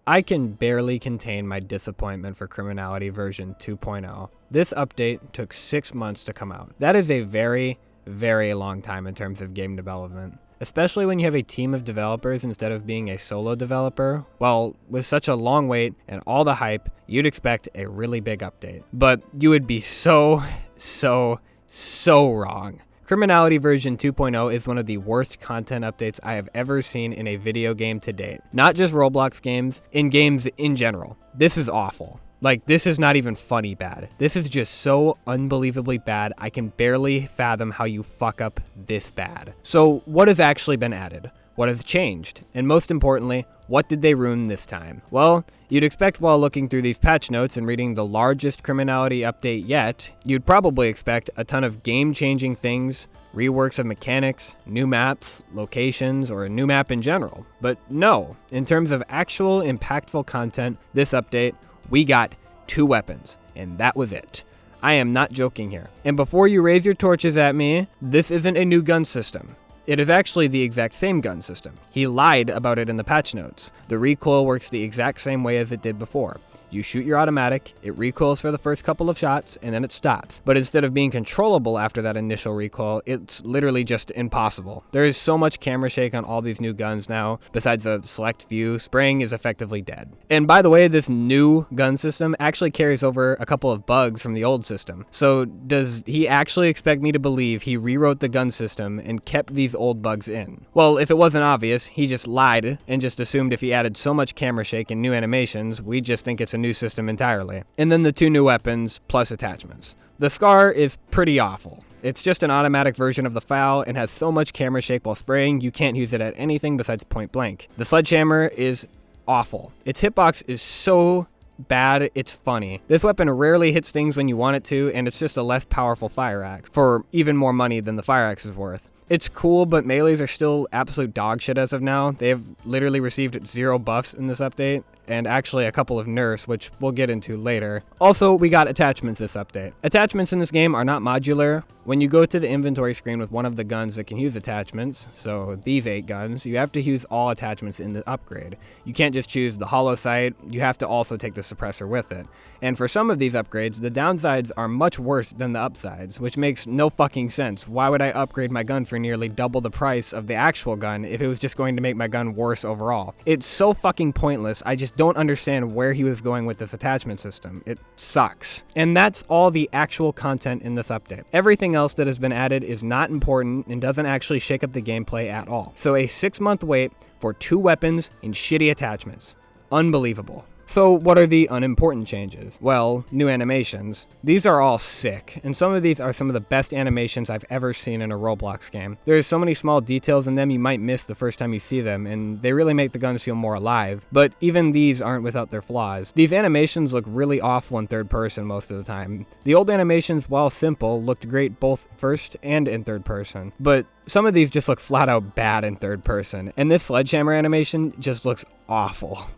I can barely contain my disappointment for Criminality version 2.0. This update took 6 months to come out. That is a very, very long time in terms of game development. Especially when you have a team of developers instead of being a solo developer. Well, with such a long wait and all the hype, you'd expect a really big update. But you would be so wrong. Criminality version 2.0 is one of the worst content updates I have ever seen in a video game to date. Not just Roblox games, in games in general. This is awful. Like, this is not even funny bad. This is just so unbelievably bad, I can barely fathom how you fuck up this bad. So, what has actually been added? What has changed? And most importantly, what did they ruin this time? Well, you'd expect while looking through these patch notes and reading the largest Criminality update yet, you'd probably expect a ton of game-changing things, reworks of mechanics, new maps, locations, or a new map in general. But no, in terms of actual impactful content, this update, we got 2 weapons, and that was it. I am not joking here. And before you raise your torches at me, this isn't a new gun system. It is actually the exact same gun system. He lied about it in the patch notes. The recoil works the exact same way as it did before. You shoot your automatic, it recoils for the first couple of shots, and then it stops. But instead of being controllable after that initial recoil, it's literally just impossible. There is so much camera shake on all these new guns now. Besides the select view, spraying is effectively dead. And by the way, this new gun system actually carries over a couple of bugs from the old system. So does he actually expect me to believe he rewrote the gun system and kept these old bugs in? Well, if it wasn't obvious, he just lied and just assumed if he added so much camera shake and new animations, we'd just think it's a new system entirely. And then the 2 new weapons plus attachments. The Scar is pretty awful. It's just an automatic version of the FAL and has so much camera shake while spraying you can't use it at anything besides point blank. The Sledgehammer is awful. Its hitbox is so bad, it's funny. This weapon rarely hits things when you want it to, and it's just a less powerful fire axe for even more money than the fire axe is worth. It's cool, but melees are still absolute dog shit as of now. They have literally received 0 buffs in this update, and actually a couple of nerfs, which we'll get into later. Also, we got attachments this update. Attachments in this game are not modular. When you go to the inventory screen with one of the guns that can use attachments, so these 8 guns, you have to use all attachments in the upgrade. You can't just choose the hollow sight, you have to also take the suppressor with it. And for some of these upgrades, the downsides are much worse than the upsides, which makes no fucking sense. Why would I upgrade my gun for nearly double the price of the actual gun if it was just going to make my gun worse overall? It's so fucking pointless, I just don't understand where he was going with this attachment system. It sucks. And that's all the actual content in this update. Everything else that has been added is not important and doesn't actually shake up the gameplay at all. So a 6-month wait for 2 weapons and shitty attachments. Unbelievable. So what are the unimportant changes? Well, new animations. These are all sick, and some of these are some of the best animations I've ever seen in a Roblox game. There are so many small details in them you might miss the first time you see them, and they really make the guns feel more alive, but even these aren't without their flaws. These animations look really awful in third person most of the time. The old animations, while simple, looked great both first and in third person, but some of these just look flat out bad in third person, and this sledgehammer animation just looks awful.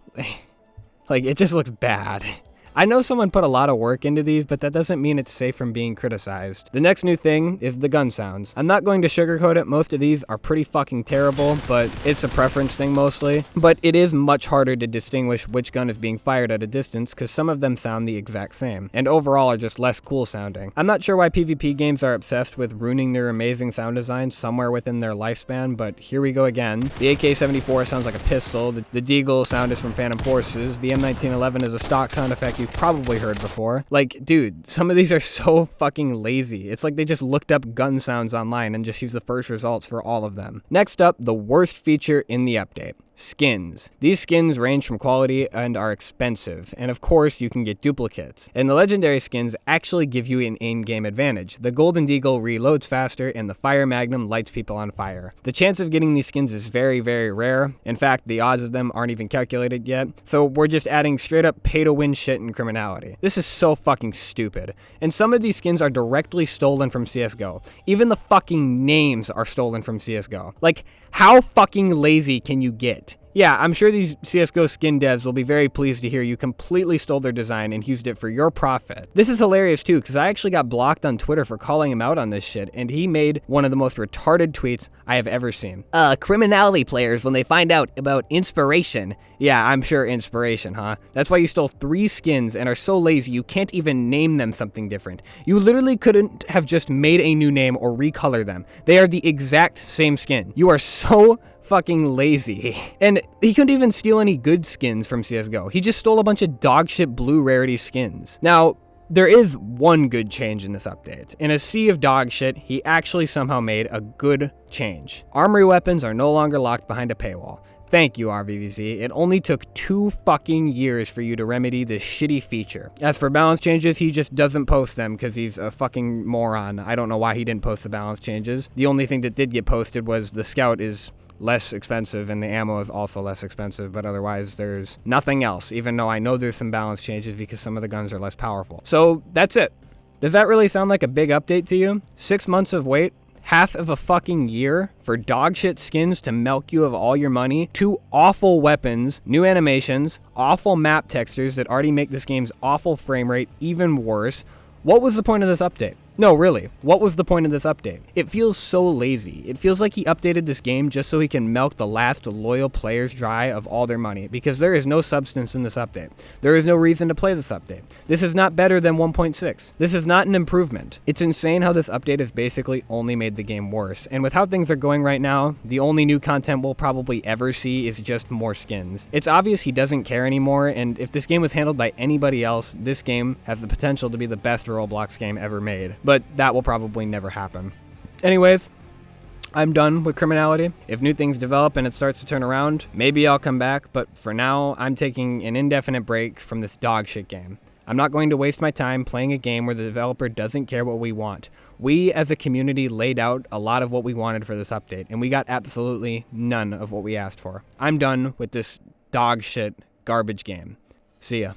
Like, it just looks bad. I know someone put a lot of work into these, but that doesn't mean it's safe from being criticized. The next new thing is the gun sounds. I'm not going to sugarcoat it, most of these are pretty fucking terrible, but it's a preference thing mostly. But it is much harder to distinguish which gun is being fired at a distance because some of them sound the exact same, and overall are just less cool sounding. I'm not sure why PvP games are obsessed with ruining their amazing sound designs somewhere within their lifespan, but here we go again. The AK-74 sounds like a pistol, the Deagle sound is from Phantom Forces, the M1911 is a stock sound effect you've probably heard before. Like, dude, some of these are so fucking lazy. It's like they just looked up gun sounds online and just used the first results for all of them. Next up, the worst feature in the update. Skins. These skins range from quality and are expensive, and of course you can get duplicates. And the legendary skins actually give you an in-game advantage. The Golden Deagle reloads faster, and the Fire Magnum lights people on fire. The chance of getting these skins is very, very rare. In fact, the odds of them aren't even calculated yet, so we're just adding straight up pay-to-win shit in Criminality. This is so fucking stupid. And some of these skins are directly stolen from CSGO. Even the fucking names are stolen from CSGO. Like, how fucking lazy can you get? Yeah, I'm sure these CSGO skin devs will be very pleased to hear you completely stole their design and used it for your profit. This is hilarious too, because I actually got blocked on Twitter for calling him out on this shit, and he made one of the most retarded tweets I have ever seen. Criminality players, when they find out about inspiration. Yeah, I'm sure inspiration, huh? That's why you stole 3 skins and are so lazy you can't even name them something different. You literally couldn't have just made a new name or recolor them. They are the exact same skin. You are so fucking lazy. And he couldn't even steal any good skins from CSGO. He just stole a bunch of dogshit blue rarity skins. Now, there is one good change in this update. In a sea of dog shit, he actually somehow made a good change. Armory weapons are no longer locked behind a paywall. Thank you, RVVZ. It only took 2 fucking years for you to remedy this shitty feature. As for balance changes, he just doesn't post them because he's a fucking moron. I don't know why he didn't post the balance changes. The only thing that did get posted was the scout is less expensive and the ammo is also less expensive, but otherwise there's nothing else, even though I know there's some balance changes because some of the guns are less powerful. So that's it. Does that really sound like a big update to you? 6 months of wait? Half of a fucking year for dogshit skins to milk you of all your money, 2 awful weapons, new animations, awful map textures that already make this game's awful frame rate even worse. What was the point of this update? No, really, what was the point of this update? It feels so lazy. It feels like he updated this game just so he can milk the last loyal players dry of all their money, because there is no substance in this update. There is no reason to play this update. This is not better than 1.6. This is not an improvement. It's insane how this update has basically only made the game worse, and with how things are going right now, the only new content we'll probably ever see is just more skins. It's obvious he doesn't care anymore, and if this game was handled by anybody else, this game has the potential to be the best Roblox game ever made. But that will probably never happen. Anyways, I'm done with Criminality. If new things develop and it starts to turn around, maybe I'll come back, but for now, I'm taking an indefinite break from this dogshit game. I'm not going to waste my time playing a game where the developer doesn't care what we want. We, as a community, laid out a lot of what we wanted for this update, and we got absolutely none of what we asked for. I'm done with this dogshit garbage game. See ya.